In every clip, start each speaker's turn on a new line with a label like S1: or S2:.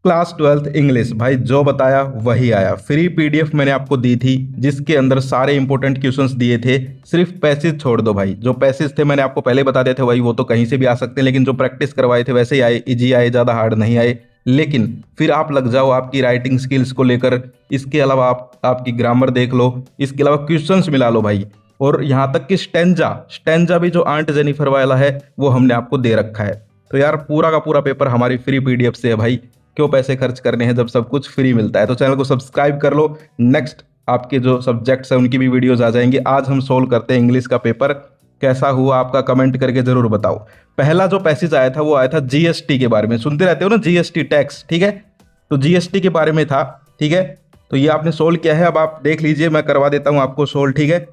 S1: Class 12th English भाई, जो बताया वही आया। फ्री पीडीएफ मैंने आपको दी थी जिसके अंदर सारे इंपॉर्टेंट क्वेश्चंस दिए थे। सिर्फ पैसेज छोड़ दो भाई, जो पैसेज थे मैंने आपको पहले बता दिए थे वही, वो तो कहीं से भी आ सकते हैं, लेकिन जो प्रैक्टिस करवाए थे वैसे ही आए, इजी आए, ज़्यादा हार्ड नहीं आए। लेकिन फिर आप लग जाओ आपकी राइटिंग स्किल्स को लेकर। इसके अलावा आप आपकी ग्रामर देख लो, इसके अलावा क्वेश्चंस मिला लो भाई। और यहाँ तक कि स्टेंजा स्टेंजा भी जो आंट जेनिफर वाला है वो हमने आपको दे रखा है। तो यार पूरा का पूरा पेपर हमारी फ्री पीडीएफ से है भाई, क्यों पैसे खर्च करने हैं जब सब कुछ फ्री मिलता है। तो चैनल को सब्सक्राइब कर लो। नेक्स्ट आपके जो सब्जेक्ट्स हैं उनकी भी वीडियोज आ जाएंगी। आज हम सोल्व करते हैं इंग्लिश का पेपर। कैसा हुआ आपका कमेंट करके जरूर बताओ। पहला जो पैसेज आया था वो आया था जीएसटी के बारे में, सुनते रहते हो ना जीएसटी टैक्स, ठीक है। तो जीएसटी के बारे में था, ठीक है। तो ये आपने सोल्व किया है, अब आप देख लीजिए, मैं करवा देता हूँ आपको सोल्व, ठीक है।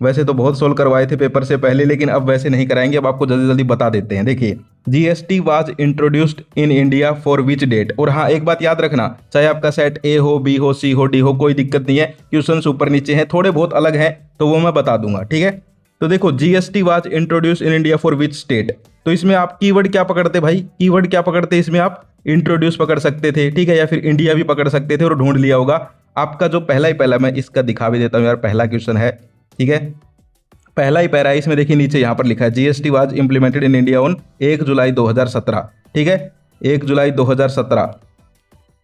S1: वैसे तो बहुत सोल्व करवाए थे पेपर से पहले, लेकिन अब वैसे नहीं कराएंगे, अब आपको जल्दी जल्दी बता देते हैं। देखिए, GST was introduced in India for which date. और हाँ, एक बात याद रखना, चाहे आपका सेट ए हो, बी हो, सी हो, डी हो, कोई दिक्कत नहीं है। क्वेश्चंस ऊपर नीचे हैं, थोड़े बहुत अलग हैं तो वो मैं बता दूंगा, ठीक है। तो देखो, GST was introduce in India for which state. तो इसमें आप कीवर्ड क्या पकड़ते भाई, कीवर्ड क्या पकड़ते, इसमें आप इंट्रोड्यूस पकड़ सकते थे, ठीक है, या फिर इंडिया भी पकड़ सकते थे और ढूंढ लिया होगा। आपका जो पहला ही पहला, मैं इसका दिखा भी देता हूँ यार, पहला क्वेश्चन है, ठीक है। पहला ही पैरा है, इसमें देखिए नीचे यहाँ पर लिखा है GST was implemented in India on 1 जुलाई 2017, ठीक है, 1 जुलाई 2017।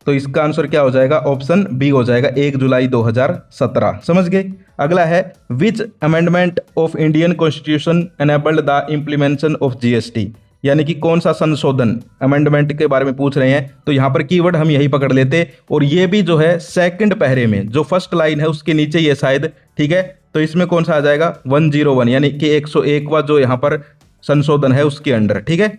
S1: तो इसका आंसर क्या हो जाएगा, ऑप्शन बी हो जाएगा, 1 जुलाई 2017। समझ गए। अगला है विच amendment of Indian constitution enabled the implementation of GST. यानी कि कौन सा संशोधन, अमेंडमेंट के बारे में पूछ रहे हैं, तो यहाँ पर कीवर्ड हम यही पकड़ लेते। और ये भी जो है सेकंड पहरे में, जो फर्स्ट लाइन है उसके नीचे ये शायद, ठीक है। तो इसमें कौन सा आ जाएगा, 101, यानी कि 101वां जो यहाँ पर संशोधन है उसके अंडर, ठीक है।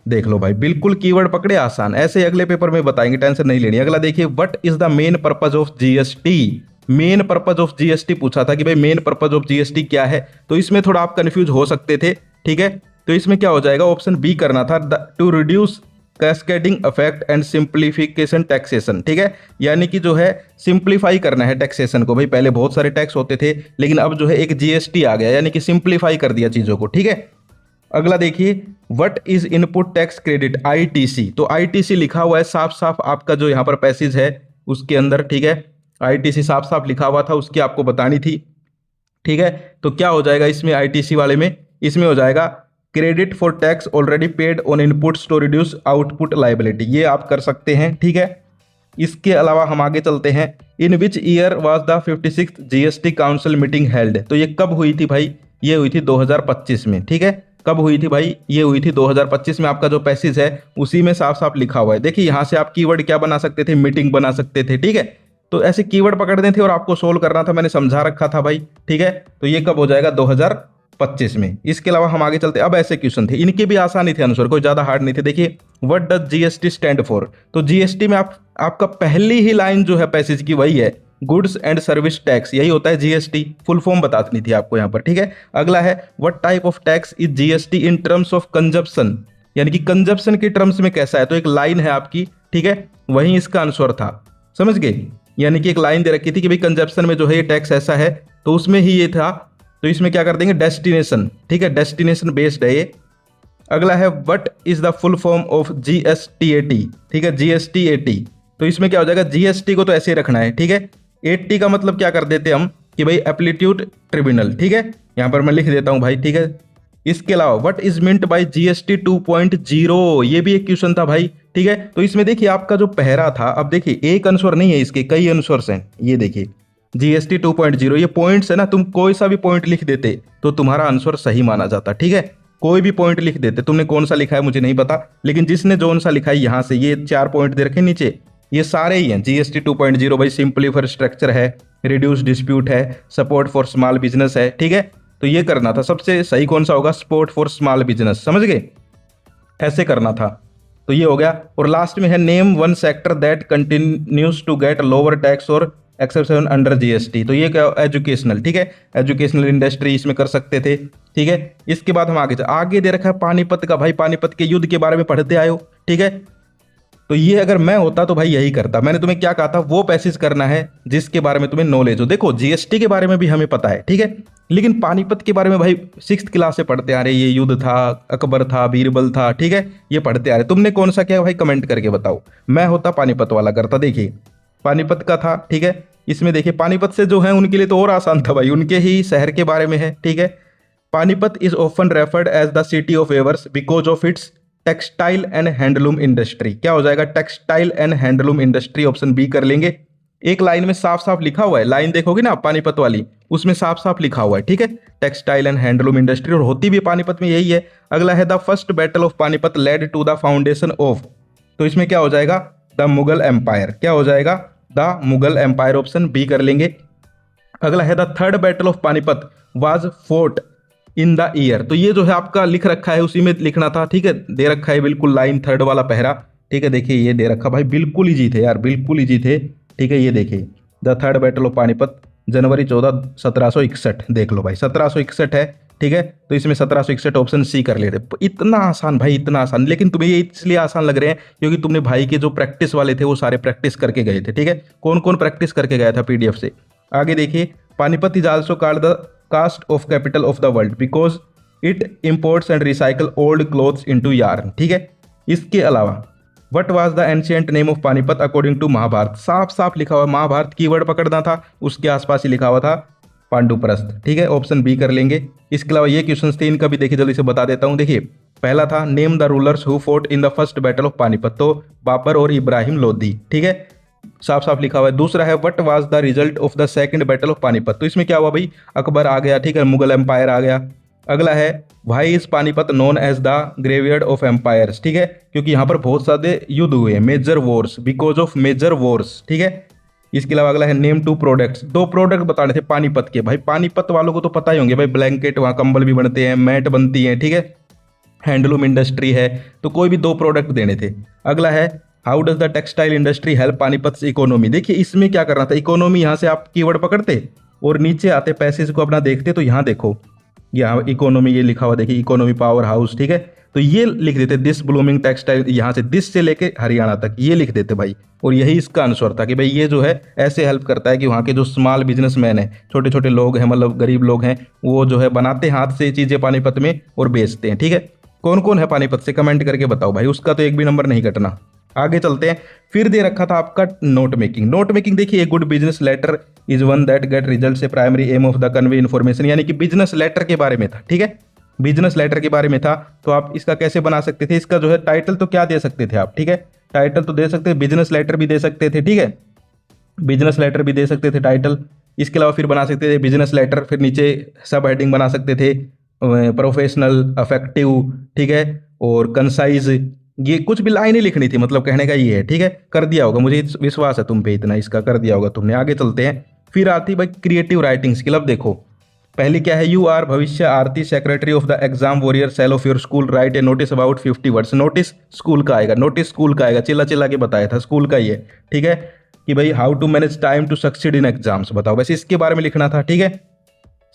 S1: देख लो भाई, बिल्कुल कीवर्ड पकड़े, आसान। ऐसे ही अगले पेपर में बताएंगे, टेंशन नहीं लेनी। अगला देखिए, what is the main purpose of GST. Main purpose of GST पूछा था कि भाई मेन पर्पज ऑफ जीएसटी क्या है। तो इसमें थोड़ा आप कंफ्यूज हो सकते थे, ठीक है। तो इसमें क्या हो जाएगा, ऑप्शन बी करना था, to reduce cascading effect and simplification taxation, ठीक है। यानी कि जो है सिंप्लीफाई करना है टैक्सेशन को। भाई पहले बहुत सारे टैक्स होते थे, लेकिन अब जो है एक जीएसटी आ गया, यानी कि सिंप्लीफाई कर दिया चीजों को, ठीक है। अगला देखिए, what is input tax credit, ITC. तो आईटीसी लिखा हुआ है साफ साफ आपका जो यहाँ पर पैसेज है उसके अंदर, ठीक है। आईटीसी साफ साफ लिखा हुआ था, उसकी आपको बतानी थी, ठीक है। तो क्या हो जाएगा इसमें, आईटीसी वाले में, इसमें हो जाएगा credit for tax already paid on inputs to reduce output liability. ये आप कर सकते हैं, ठीक है। इसके अलावा हम आगे चलते हैं, in which year was the 56th GST council meeting held. तो ये कब हुई थी भाई, ये हुई थी 2025 में, ठीक है। कब हुई थी भाई, ये हुई थी 2025 में। आपका जो पैसेज है उसी में साफ साफ लिखा हुआ है। देखिए यहाँ से आप कीवर्ड क्या बना सकते थे, मीटिंग बना सकते थे, ठीक है। तो ऐसे कीवर्ड पकड़ने थे और आपको सोल्व करना था, मैंने समझा रखा था भाई, ठीक है। तो ये कब हो जाएगा, 2025 में। इसके अलावा हम आगे चलते, अब ऐसे क्वेश्चन थे, इनके भी आसानी थे आंसर, कोई ज्यादा हार्ड नहीं थे। देखिए, what does GST stand for. तो जीएसटी में आपका पहली ही लाइन जो है पैसेज की वही है, गुड्स एंड सर्विस टैक्स, यही होता है जीएसटी। फुल फॉर्म बतानी थी आपको यहाँ पर, ठीक है। अगला है, what type of tax is GST in terms of consumption. यानी कि कंजप्शन के टर्म्स में कैसा है। तो एक लाइन है आपकी, ठीक है, वही इसका आंसर था, समझ गए। यानी कि एक लाइन दे रखी थी कि भाई कंजप्शन में जो है ये टैक्स ऐसा है, तो उसमें ही ये था। तो इसमें क्या कर देंगे, डेस्टिनेशन, ठीक है, डेस्टिनेशन बेस्ड है ये। अगला है, what is the full form of GSTAT, ठीक है, जीएसटीएटी। तो इसमें क्या हो जाएगा, जीएसटी को तो ऐसे ही रखना है, ठीक है। 80 का मतलब क्या कर देते हम कि भाई एप्लीट्यूड ट्रिब्यूनल, ठीक है। यहां पर मैं लिख देता हूं भाई, ठीक है। इसके अलावा what is meant by GST 2.0, ये भी एक क्वेश्चन था भाई, ठीक है। तो इसमें देखिए आपका जो पहरा था, अब देखिए एक आंसर नहीं है इसके, कई आंसर्स हैं। ये देखिए जीएसटी 2.0, ये पॉइंट्स है ना, तुम कोई सा भी पॉइंट लिख देते तो तुम्हारा आंसर सही माना जाता, ठीक है। कोई भी पॉइंट लिख देते, तुमने कौन सा लिखा है मुझे नहीं पता, लेकिन जिसने जोन सा लिखा है यहाँ से, ये 4 पॉइंट दे रखे नीचे, ये सारे ही हैं। जीएसटी 2.0 भाई सिंपली फॉर स्ट्रक्चर है, रिड्यूस डिस्प्यूट है, सपोर्ट फॉर स्मॉल बिजनेस है, ठीक है। तो ये करना था, सबसे सही कौन सा होगा, सपोर्ट फॉर स्मॉल बिजनेस, समझ गए, ऐसे करना था। तो ये हो गया। और लास्ट में है, name one sector that continues to get lower tax or exception under GST. तो ये क्या, एजुकेशनल, ठीक है, एजुकेशनल इंडस्ट्री इसमें कर सकते थे, ठीक है। इसके बाद हम आगे दे रखा है पानीपत का, भाई पानीपत के युद्ध के बारे में पढ़ते आए हो, ठीक है। तो ये अगर मैं होता तो भाई यही करता। मैंने तुम्हें क्या कहा था, वो पैसेज करना है जिसके बारे में तुम्हें नॉलेज हो। देखो जीएसटी के बारे में भी हमें पता है, ठीक है, लेकिन पानीपत के बारे में भाई 6th क्लास से पढ़ते आ रहे, ये युद्ध था, अकबर था, बीरबल था, ठीक है, ये पढ़ते आ रहे। तुमने कौन सा किया भाई, कमेंट करके बताओ। मैं होता पानीपत वाला करता। देखिए पानीपत का था, ठीक है। इसमें देखिए पानीपत से जो है उनके लिए तो और आसान था भाई, उनके ही शहर के बारे में है, ठीक है। Panipat is often referred as the city of weavers because of its textile and handloom industry. क्या हो जाएगा, textile and handloom industry, option B कर लेंगे। एक लाइन में साफ साफ लिखा हुआ है, लाइन देखोगे ना पानीपत वाली, उसमें साफ साफ लिखा हुआ है, ठीक है, टेक्सटाइल एंड हैंडलूम इंडस्ट्री, और होती भी पानीपत में यही है। अगला है the first battle of Panipat led to the foundation of, तो इसमें क्या हो जाएगा, द मुगल एम्पायर। क्या हो जाएगा, the Mughal empire, option B कर लेंगे। अगला है the third battle of Panipat was fought in the year, तो ये जो है आपका लिख रखा है, उसी में लिखना था, ठीक है, दे रखा है बिल्कुल लाइन थर्ड वाला पहरा, ठीक है। देखिए ये दे रखा भाई, बिल्कुल इजी थे यार, बिल्कुल इजी थे, ठीक है। ये देखिए the third battle of Panipat January 14 1761, देख लो भाई 1761 है, ठीक है। तो इसमें 1761 ऑप्शन सी कर लेते। इतना आसान भाई, इतना आसान, लेकिन तुम्हें ये इसलिए आसान लग रहे हैं क्योंकि तुमने भाई के जो प्रैक्टिस वाले थे वो सारे प्रैक्टिस करके गए थे, ठीक है। कौन कौन प्रैक्टिस करके गया था पीडीएफ से। आगे देखिए Panipat is also called the cast off capital of the world because it imports and recycle old clothes into yarn, ठीक है। इसके अलावा what was the ancient name of Panipat according to Mahabharata, साफ साफ लिखा हुआ, महाभारत कीवर्ड पकड़ना था, उसके आसपास ही लिखा हुआ था पांडुप्रस्थ, ठीक है, ऑप्शन बी कर लेंगे। इसके अलावा ये क्वेश्चन थे, इनका भी देखिए जल्दी से बता देता हूँ। देखिए पहला था name the rulers who fort in the first battle of Panipat, तो बाबर और इब्राहिम लोधी, ठीक है, साफ साफ लिखा हुआ है। दूसरा है what was the result of the second battle of Panipat, तो इसमें क्या हुआ भाई, अकबर आ गया, ठीक है, मुगल एम्पायर आ गया। अगला है why is Panipat known as the graveyard of empires, ठीक है, क्योंकि यहाँ पर बहुत सारे युद्ध हुए हैं, major wars, because of major wars, ठीक है। इसके अलावा अगला है नेम टू प्रोडक्ट्स, दो प्रोडक्ट बताने थे पानीपत के, भाई पानीपत वालों को तो पता ही होंगे भाई, ब्लैंकेट वहाँ कंबल भी बनते हैं, मैट बनती है, ठीक है, हैंडलूम इंडस्ट्री है, तो कोई भी दो प्रोडक्ट देने थे। अगला है how does the textile industry help Panipat economy, देखिए इसमें क्या करना था, इकोनॉमी यहाँ से आप कीवर्ड पकड़ते और नीचे आते पैसेज को अपना देखते, तो यहाँ देखो यहाँ इकोनॉमी ये लिखा हुआ, देखिए इकोनॉमी पावर हाउस, ठीक है, तो ये लिख देते दिस ब्लूमिंग टेक्सटाइल, यहाँ से दिस से लेके हरियाणा तक ये लिख देते भाई, और यही इसका आंसर था कि भाई ये जो है ऐसे हेल्प करता है कि वहाँ के जो स्मॉल बिजनेसमैन है, छोटे छोटे लोग हैं, मतलब गरीब लोग हैं, वो जो है बनाते हाथ से चीज़ें पानीपत में और बेचते हैं, ठीक है। कौन कौन है पानीपत से कमेंट करके बताओ भाई, उसका तो एक भी नंबर नहीं कटना। आगे चलते हैं, फिर दे रखा था आपका नोट मेकिंग। नोट मेकिंग देखिए a good business letter is one that get result से primary aim of the convey information, यानी कि बिजनेस लेटर के बारे में था, ठीक है, बिजनेस लेटर के बारे में था। तो आप इसका कैसे बना सकते थे, इसका जो है टाइटल तो क्या दे सकते थे आप, ठीक है, टाइटल तो दे सकते थे, बिजनेस लेटर भी दे सकते थे, ठीक है, बिजनेस लेटर भी दे सकते थे टाइटल। इसके अलावा फिर बना सकते थे बिजनेस लेटर, फिर नीचे सब हेडिंग बना सकते थे, प्रोफेशनल, अफेक्टिव, ठीक है, और कंसाइज, ये कुछ भी लाइन ही लिखनी थी, मतलब कहने का ये है, ठीक है, कर दिया होगा, मुझे विश्वास है तुम पे इतना, इसका कर दिया होगा तुमने। आगे चलते हैं, फिर आती भाई क्रिएटिव राइटिंग स्किल। अब देखो पहली क्या है, you are Bhavishya Aarti secretary of the exam warrior cell of your school write a notice about 50 words, notice school का आएगा, नोटिस स्कूल का आएगा, चिल्ला चिल्ला के बताया था स्कूल का ही है, ठीक है, कि भाई how to manage time to succeed in exams, बताओ, वैसे इसके बारे में लिखना था, ठीक है,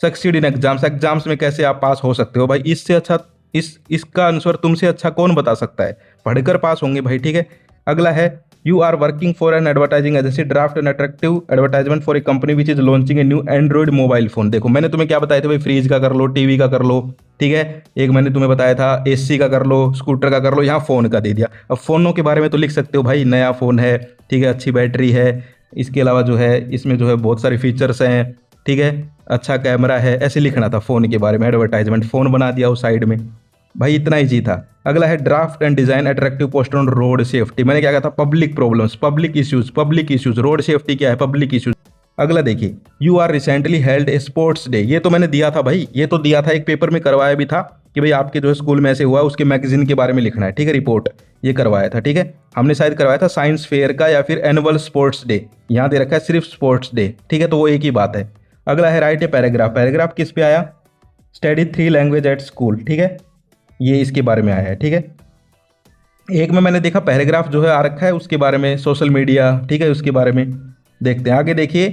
S1: सक्सीड इन एग्जाम्स, एग्जाम्स में कैसे आप पास हो सकते हो भाई, इससे अच्छा इसका आंसर तुमसे अच्छा कौन बता सकता है, पढ़कर पास होंगे भाई, ठीक है। अगला है you are working for an advertising agency draft an attractive advertisement for a company which is launching a new Android mobile phone. देखो मैंने तुम्हें क्या बताया था भाई, फ्रिज का कर लो, टीवी का कर लो, ठीक है, एक मैंने तुम्हें बताया था एसी का कर लो, स्कूटर का कर लो, यहाँ फोन का दे दिया। अब फोनों के बारे में तो लिख सकते हो भाई, नया फोन है, ठीक है, अच्छी बैटरी है, इसके अलावा जो है इसमें जो है बहुत सारे फीचर्स हैं, ठीक है, अच्छा कैमरा है, ऐसे लिखना था फोन के बारे में, एडवर्टाइजमेंट, फोन बना दिया उस साइड में भाई, इतना ईजी था। अगला है draft and design attractive poster on road safety, मैंने क्या कहा था, public problems, public issues, road safety क्या है, पब्लिक इश्यूज। अगला देखिए you are recently held a sports day, ये तो मैंने दिया था भाई, ये तो दिया था, एक पेपर में करवाया भी था कि भाई आपके जो है स्कूल में ऐसे हुआ, उसके मैगजीन के बारे में लिखना है, ठीक है, रिपोर्ट, ये करवाया था, ठीक है, हमने शायद करवाया था साइंस फेयर का या फिर एनुअल स्पोर्ट्स डे, यहाँ दे रखा है सिर्फ स्पोर्ट्स डे, ठीक है, तो वो एक ही बात है। अगला है राइट ए पैराग्राफ, पैराग्राफ किस पे आया, स्टडी 3 लैंग्वेज एट स्कूल, ठीक है, ये इसके बारे में आया है, ठीक है। एक में मैंने देखा पैराग्राफ जो है आ रखा है उसके बारे में, सोशल मीडिया, ठीक है, उसके बारे में देखते हैं। आगे देखिए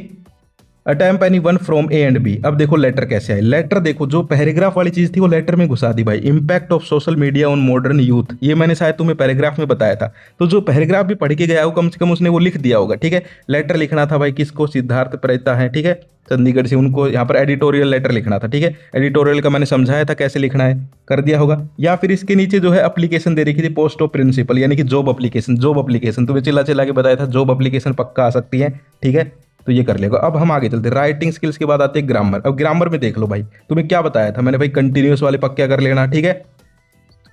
S1: attempt any one from A and B. अब देखो लेटर कैसे आए, लेटर देखो जो पैराग्राफ वाली चीज थी वो लेटर में घुसा दी भाई। Impact of social media on modern youth, ये मैंने शायद तुम्हें पैराग्राफ में बताया था। तो जो पैराग्राफ भी पढ़ के गया हो कम से कम उसने वो लिख दिया होगा, ठीक है। लेटर लिखना था भाई किसको, सिद्धार्थ प्रेता है, ठीक है, चंडीगढ़ से, उनको यहाँ पर एडिटोरियल लेटर लिखना था, ठीक है। एडिटोरियल का मैंने समझाया था कैसे लिखना है, कर दिया होगा। या फिर इसके नीचे जो है एप्लीकेशन दे रखी थी पोस्ट ऑफ प्रिंसिपल, यानी कि जॉब एप्लीकेशन, जॉब एप्लीकेशन तुम्हें चिल्ला चिल्ला के बताया था जॉब एप्लीकेशन पक्का आ सकती है, ठीक है। तो ये कर लेगा। अब हम आगे चलते हैं, राइटिंग स्किल्स के बाद आते हैं ग्रामर। अब ग्रामर में देख लो भाई, तुम्हें क्या बताया था मैंने भाई, कंटिन्यूस वाले पक्का कर लेना, ठीक है,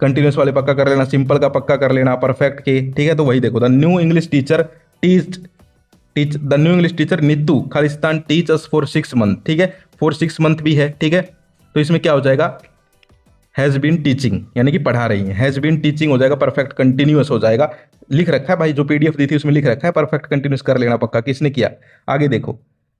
S1: कंटिन्यूस वाले पक्का कर लेना, सिंपल का पक्का कर लेना, परफेक्ट के, ठीक है। तो वही देखो, the new English teacher the new English teacher Neetu Khalistan teach us for 6 month, ठीक है, फॉर 6 मंथ भी है, ठीक है। तो इसमें क्या हो जाएगा, हैज़ बीन टीचिंग, यानी कि पढ़ा रही है, हैज़ बीन टीचिंग हो जाएगा, परफेक्ट कंटिन्यूअस हो जाएगा। लिख रखा है भाई, जो पीडीएफ दी थी उसमें लिख रखा है, परफेक्ट कंटिन्यूअस कर लेना पक्का, किसने किया। आगे देखो,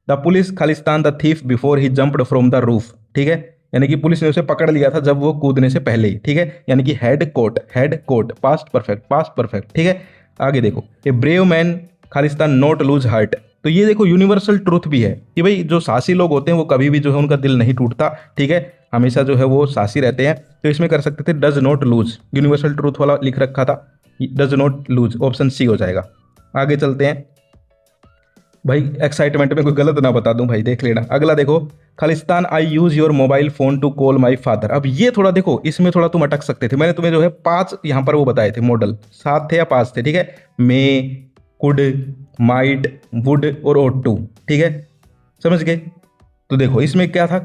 S1: the police Khalistan the thief before he jumped from the roof, ठीक है, यानी कि पुलिस ने उसे पकड़ लिया था जब वो कूदने से पहले ही, ठीक है, यानी कि हेड कोट, पास्ट परफेक्ट, ठीक है। आगे देखो, a brave man Khalistan not lose heart. तो ये देखो यूनिवर्सल ट्रूथ भी है कि भाई जो साहसी लोग होते हैं वो कभी भी जो है उनका दिल नहीं टूटता, ठीक है, हमेशा जो है वो साहसी रहते हैं। तो इसमें कर सकते थे does not lose, universal truth वाला लिख रखा था, does not lose, option C हो जाएगा। आगे चलते हैं भाई, एक्साइटमेंट में कोई गलत ना बता दूं भाई, देख लेना। अगला देखो, खालिस्तान I use your mobile phone to call my father. अब ये थोड़ा देखो, इसमें थोड़ा तुम अटक सकते थे, मैंने तुम्हें जो है 5 यहाँ पर वो बताए थे मॉडल, 7 थे या 5 थे, ठीक है, मे, कुड, माइट, वुड और ought to, ठीक है, समझ गए। तो देखो इसमें क्या था,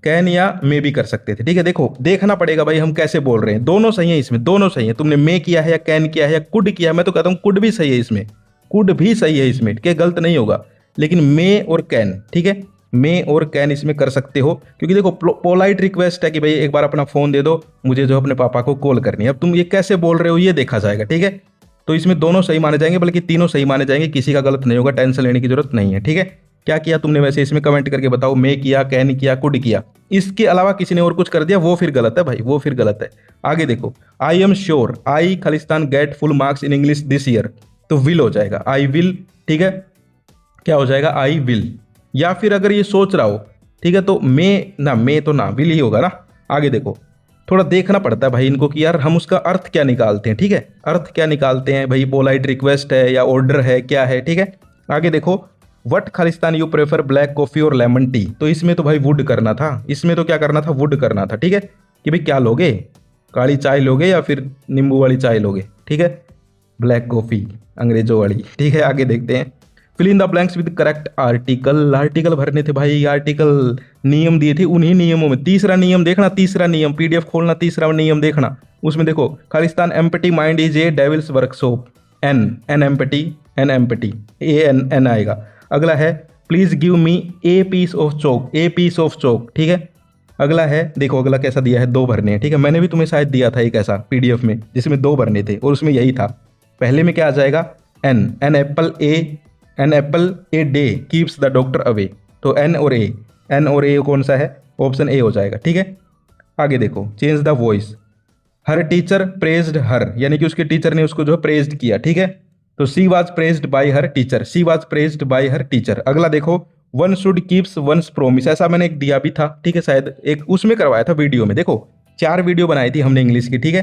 S1: कैन या मे भी कर सकते थे, ठीक है। देखो देखना पड़ेगा भाई हम कैसे बोल रहे हैं, दोनों सही है इसमें, दोनों सही है। तुमने मे किया है या कैन किया है या कुड किया है, मैं तो कहता हूँ कुड भी सही है इसमें, कुड भी सही है इसमें, क्या गलत नहीं होगा। लेकिन मे और कैन, ठीक है, मे और कैन इसमें कर सकते हो, क्योंकि देखो पोलाइट रिक्वेस्ट है कि भाई एक बार अपना फोन दे दो, मुझे जो अपने पापा को कॉल करनी है। अब तुम ये कैसे बोल रहे हो ये देखा जाएगा, ठीक है। तो इसमें दोनों सही माने जाएंगे, बल्कि तीनों सही माने जाएंगे, किसी का गलत नहीं होगा, टेंशन लेने की जरूरत नहीं है, ठीक है। क्या किया तुमने वैसे इसमें कमेंट करके बताओ, मे किया, कैन किया, कुड किया, इसके अलावा किसी ने और कुछ कर दिया वो फिर गलत है भाई, वो फिर गलत है। आगे देखो, I am sure I Khalistan get full marks in English this year, तो विल हो जाएगा, आई विल, ठीक है, क्या हो जाएगा, आई विल। या फिर अगर ये सोच रहा हो, ठीक है, तो मे तो ना, विल ही होगा ना। आगे देखो, थोड़ा देखना पड़ता है भाई इनको कि यार हम उसका अर्थ क्या निकालते हैं, ठीक है, अर्थ क्या निकालते हैं भाई, पोलाइट रिक्वेस्ट है या ऑर्डर है, क्या है, ठीक है। आगे देखो, what Khalistan you prefer black coffee और लेमन टी, तो इसमें तो भाई वुड करना था, इसमें तो क्या करना था, वुड करना था, ठीक है, कि भाई क्या लोगे, काली चाय लोगे या फिर नींबू वाली चाय लोगे, ठीक है, ब्लैक कॉफी अंग्रेजों वाली, ठीक है। आगे देखते हैं, fill in the blanks with correct article. Article भरने थे भाई, आर्टिकल नियम दिए थे, उन्हीं नियमों में तीसरा नियम देखना, तीसरा नियम पीडीएफ खोलना, तीसरा नियम देखना, उसमें देखो खालिस्तान empty mind is a devil's workshop, an empty an आएगा। अगला है, please give me a piece of chalk, ठीक है। अगला है, देखो अगला कैसा दिया है, 2 भरने हैं, ठीक है, मैंने भी तुम्हें शायद दिया था एक ऐसा पीडीएफ में जिसमें 2 भरने थे और उसमें यही था। पहले में क्या आ जाएगा, an apple a day keeps the doctor away, तो एन और ए कौन सा है, ऑप्शन ए हो जाएगा, ठीक है। आगे देखो, change the voice, her teacher praised her, यानी कि उसके टीचर ने उसको जो है प्रेज्ड किया, ठीक है, तो she was praised by her teacher, अगला देखो, one should keeps one's promise, ऐसा मैंने एक दिया भी था, ठीक है, शायद एक उसमें करवाया था वीडियो में। देखो 4 वीडियो बनाई थी हमने इंग्लिश की, ठीक है,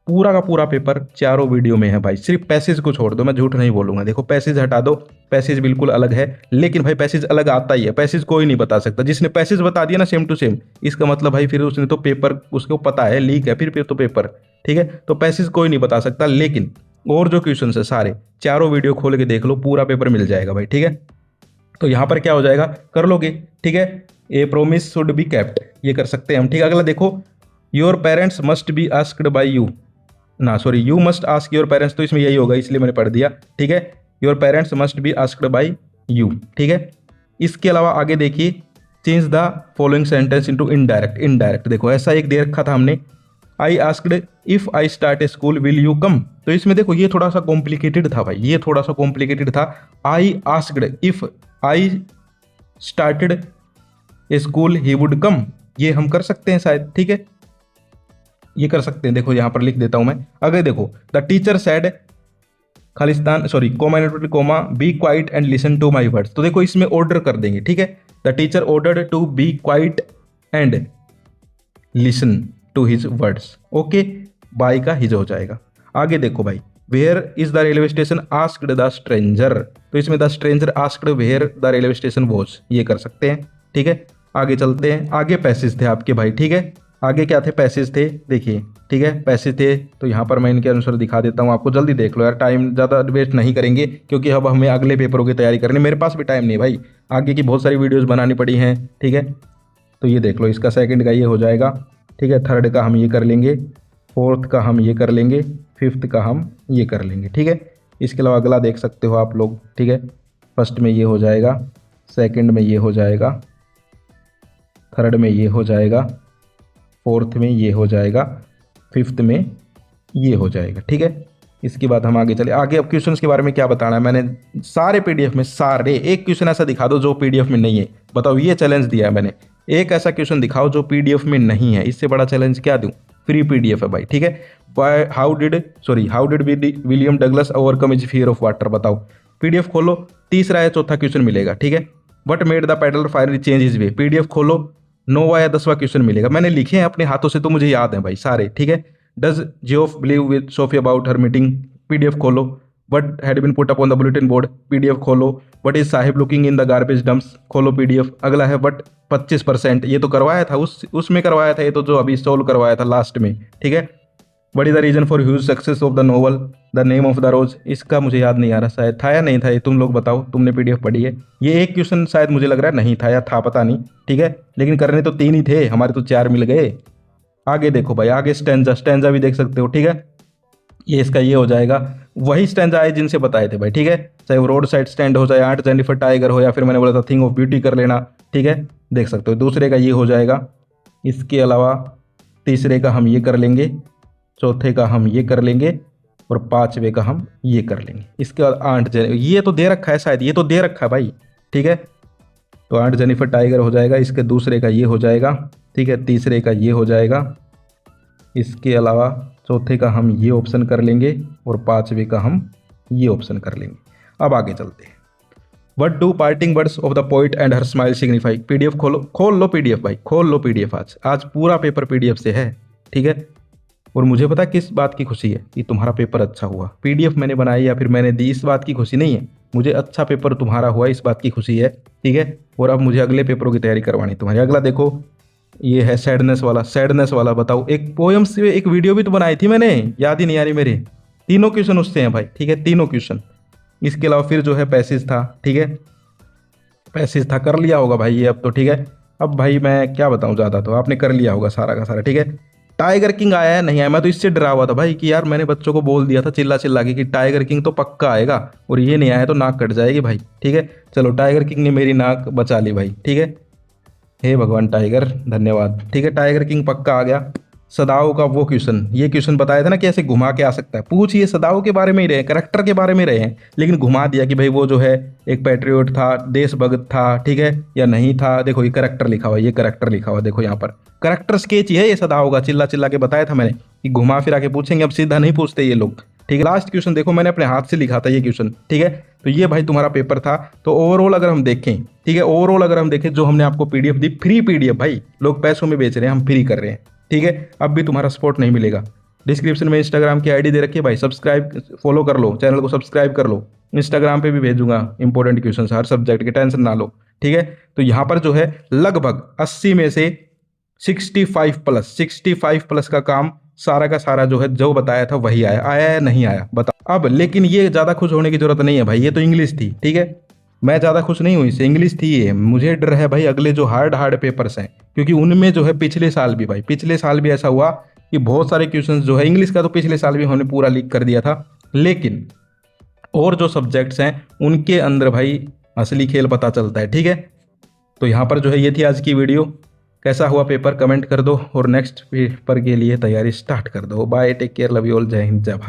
S1: पूरा का पूरा पेपर चारों वीडियो में है भाई, सिर्फ पैसेज को छोड़ दो, मैं झूठ नहीं बोलूंगा। देखो पैसेज हटा दो, पैसेज बिल्कुल अलग है, लेकिन भाई पैसेज अलग आता ही है, पैसेज कोई नहीं बता सकता, जिसने पैसेज बता दिया ना सेम टू सेम, इसका मतलब भाई फिर उसने तो पेपर, उसको पता है लीक है, फिर तो पेपर, ठीक है, तो पैसेज कोई नहीं बता सकता। लेकिन और जो क्वेश्चन है सारे चारों वीडियो खोल के देख लो, पूरा पेपर मिल जाएगा भाई, ठीक है। तो यहाँ पर क्या हो जाएगा, कर लोगे, ठीक है, ए प्रोमिस शुड बी केप्ट, ये कर सकते हैं हम, ठीक है। अगला देखो, your parents must be asked by you, you must ask your parents, तो इसमें यही होगा, इसलिए मैंने पढ़ दिया, ठीक है, your parents must be asked by you, ठीक है। इसके अलावा आगे देखिए, change the following sentence into indirect, देखो ऐसा एक दे रखा था हमने, I asked if I start A school will you come, तो इसमें देखो ये थोड़ा सा कॉम्प्लिकेटेड था भाई, ये थोड़ा सा कॉम्प्लिकेटेड था। I asked if I started A school he would come, ये हम कर सकते हैं शायद, ठीक है, ये कर सकते हैं। देखो यहां पर लिख देता हूं मैं, अगर देखो, the teacher said Khalistan sorry comma inverted comma be quiet and listen to my words. तो देखो इसमें ऑर्डर कर देंगे, ठीक है। The teacher ordered to be quiet and listen to his words. Okay, by का हिज हो जाएगा। आगे देखो भाई, where is the railway station asked the stranger. तो इसमें the stranger asked where the railway station was, ये कर सकते हैं, ठीक है। आगे चलते हैं, आगे पैसेज थे आपके भाई, ठीक है। आगे क्या थे, पैसेज थे, देखिए, ठीक है, पैसेज थे। तो यहाँ पर मैं इनके अनुसार दिखा देता हूँ आपको, जल्दी देख लो यार, टाइम ज़्यादा वेस्ट नहीं करेंगे क्योंकि अब हमें अगले पेपरों की तैयारी करनी। मेरे पास भी टाइम नहीं भाई, आगे की बहुत सारी वीडियोज़ बनानी पड़ी हैं, ठीक है। तो ये देख लो, इसका सेकंड का ये हो जाएगा, ठीक है। थर्ड का हम ये कर लेंगे, फोर्थ का हम ये कर लेंगे, फिफ्थ का हम ये कर लेंगे, ठीक है। इसके अलावा अगला देख सकते हो आप लोग, ठीक है। फर्स्ट में ये हो जाएगा, सेकंड में ये हो जाएगा, थर्ड में ये हो जाएगा, फोर्थ में ये हो जाएगा, फिफ्थ में ये हो जाएगा, ठीक है। इसके बाद हम आगे चले। आगे अब क्वेश्चंस के बारे में क्या बताना है, मैंने सारे पीडीएफ में सारे, एक क्वेश्चन ऐसा दिखा दो जो पीडीएफ में नहीं है, बताओ। ये चैलेंज दिया है मैंने, एक ऐसा क्वेश्चन दिखाओ जो पीडीएफ में नहीं है। इससे बड़ा चैलेंज क्या दूं, फ्री पीडीएफ है भाई, ठीक है। How did William Douglas overcome his fear of water, बताओ। पीडीएफ खोलो, तीसरा या चौथा क्वेश्चन मिलेगा, ठीक है। What made the peddler finally change his way, PDF खोलो, 9वां या 10वां क्वेश्चन मिलेगा। मैंने लिखे हैं अपने हाथों से तो मुझे याद है भाई सारे, ठीक है। Does Geoff believe with Sophie about her meeting, PDF खोलो। What had been put up on the bulletin board, PDF खोलो। What is Sahib looking in the garbage dumps, खोलो पीडीएफ। अगला है वट 25%, ये तो करवाया था उसमें करवाया था, ये तो जो अभी सोल्व करवाया था लास्ट में, ठीक है। What is the reason for huge success of the novel the name of the rose, इसका मुझे याद नहीं आ रहा, शायद था या नहीं था, ये तुम लोग बताओ, तुमने पीडीएफ पढ़ी है। ये एक क्वेश्चन शायद मुझे लग रहा है नहीं था या था, पता नहीं, ठीक है। लेकिन करने तो 3 ही थे, हमारे तो 4 मिल गए। आगे देखो भाई, आगे स्टैंजा भी देख सकते हो, ठीक है। ये इसका ये हो जाएगा, वही स्टैंजा आए जिनसे बताए थे भाई, ठीक है। चाहे वो रोड साइड स्टैंड हो, चाहे आर्ट जेनिफर टाइगर हो, या फिर मैंने बोला था थिंग ऑफ ब्यूटी कर लेना, ठीक है। देख सकते हो, दूसरे का ये हो जाएगा। इसके अलावा तीसरे का हम ये कर लेंगे, चौथे का हम ये कर लेंगे, और 5वें का हम ये कर लेंगे। इसके बाद आंट ये तो दे रखा है शायद, ये तो दे रखा है भाई, ठीक है। तो आंट जेनिफर टाइगर हो जाएगा, इसके दूसरे का ये हो जाएगा, ठीक है। तीसरे का ये हो जाएगा, इसके अलावा चौथे का हम ये ऑप्शन कर लेंगे, और 5वें का हम ये ऑप्शन कर लेंगे। अब आगे चलते हैं। What do parting words of the poet and her smile signify, PDF खोलो, खोल लो पीडीएफ भाई, खोल लो पीडीएफ। आज पूरा पेपर पीडीएफ से है, ठीक है। और मुझे पता किस बात की खुशी है कि तुम्हारा पेपर अच्छा हुआ, पीडीएफ मैंने बनाई या फिर मैंने दी, इस बात की खुशी नहीं है, मुझे अच्छा पेपर तुम्हारा हुआ इस बात की खुशी है, ठीक है। और अब मुझे अगले पेपरों की तैयारी करवानी तुम्हारी। अगला देखो, ये है सैडनेस वाला, बताओ। एक पोयम से एक वीडियो भी तो बनाई थी मैंने, याद ही नहीं आ रही मेरे। 3 क्वेश्चन उससे हैं भाई, ठीक है, 3 क्वेश्चन। इसके अलावा फिर जो है पैसेज था, ठीक है, पैसेज था, कर लिया होगा भाई ये अब तो, ठीक है। अब भाई मैं क्या बताऊं, ज़्यादा तो आपने कर लिया होगा सारा का सारा, ठीक है। टाइगर किंग आया है नहीं आया, मैं तो इससे डरा हुआ था भाई कि यार मैंने बच्चों को बोल दिया था चिल्ला चिल्ला के कि टाइगर किंग तो पक्का आएगा, और ये नहीं आया तो नाक कट जाएगी भाई, ठीक है। चलो टाइगर किंग ने मेरी नाक बचा ली भाई, ठीक है। हे भगवान टाइगर, धन्यवाद, ठीक है। टाइगर किंग पक्का आ गया। सदाओ का वो क्वेश्चन, ये क्वेश्चन बताया था ना कि ऐसे घुमा के आ सकता है, पूछिए सदाओ के बारे में ही रहे, करेक्टर के बारे में रहे हैं, लेकिन घुमा दिया कि भाई वो जो है एक पैट्रियोट था, देशभक्त था, ठीक है, या नहीं था। देखो ये करेक्टर लिखा हुआ है, ये करेक्टर लिखा हुआ है, देखो यहाँ पर करेक्टर स्केच ही है ये सदाओ का, चिल्ला चिल्ला के बताया था मैंने कि घुमा फिरा के पूछेंगे, अब सीधा नहीं पूछते ये लोग, ठीक है। लास्ट क्वेश्चन देखो, मैंने अपने हाथ से लिखा था ये क्वेश्चन, ठीक है। तो ये भाई तुम्हारा पेपर था। तो ओवरऑल अगर हम देखें, ठीक है, ओवरऑल अगर हम देखें, जो हमने आपको पीडीएफ दी, फ्री पीडीएफ भाई, लोग पैसों में बेच रहे हैं, हम फ्री कर रहे हैं, ठीक है। अब भी तुम्हारा सपोर्ट नहीं मिलेगा। डिस्क्रिप्शन में इंस्टाग्राम की आईडी दे रखी है भाई, सब्सक्राइब फॉलो कर लो, चैनल को सब्सक्राइब कर लो। इंस्टाग्राम पे भी भेजूंगा इंपॉर्टेंट क्वेश्चन हर सब्जेक्ट के, टेंशन ना लो, ठीक है। तो यहाँ पर जो है लगभग 80 में से 65 प्लस का काम सारा का सारा जो है, जो बताया था वही आया या नहीं आया, बताओ। अब लेकिन ये ज़्यादा खुश होने की जरूरत नहीं है भाई, ये तो इंग्लिश थी, ठीक है। मैं ज़्यादा खुश नहीं हुई, इससे इंग्लिश थी ये। मुझे डर है भाई अगले जो हार्ड पेपर्स हैं, क्योंकि उनमें जो है पिछले साल भी ऐसा हुआ कि बहुत सारे क्वेश्चंस जो है, इंग्लिश का तो पिछले साल भी हमने पूरा लीक कर दिया था, लेकिन और जो सब्जेक्ट्स हैं उनके अंदर भाई असली खेल पता चलता है, ठीक है। तो यहाँ पर जो है ये थी आज की वीडियो। कैसा हुआ पेपर कमेंट कर दो, और नेक्स्ट पेपर के लिए तैयारी स्टार्ट कर दो। Bye, take care, love you all, जय हिंद, जय भारत।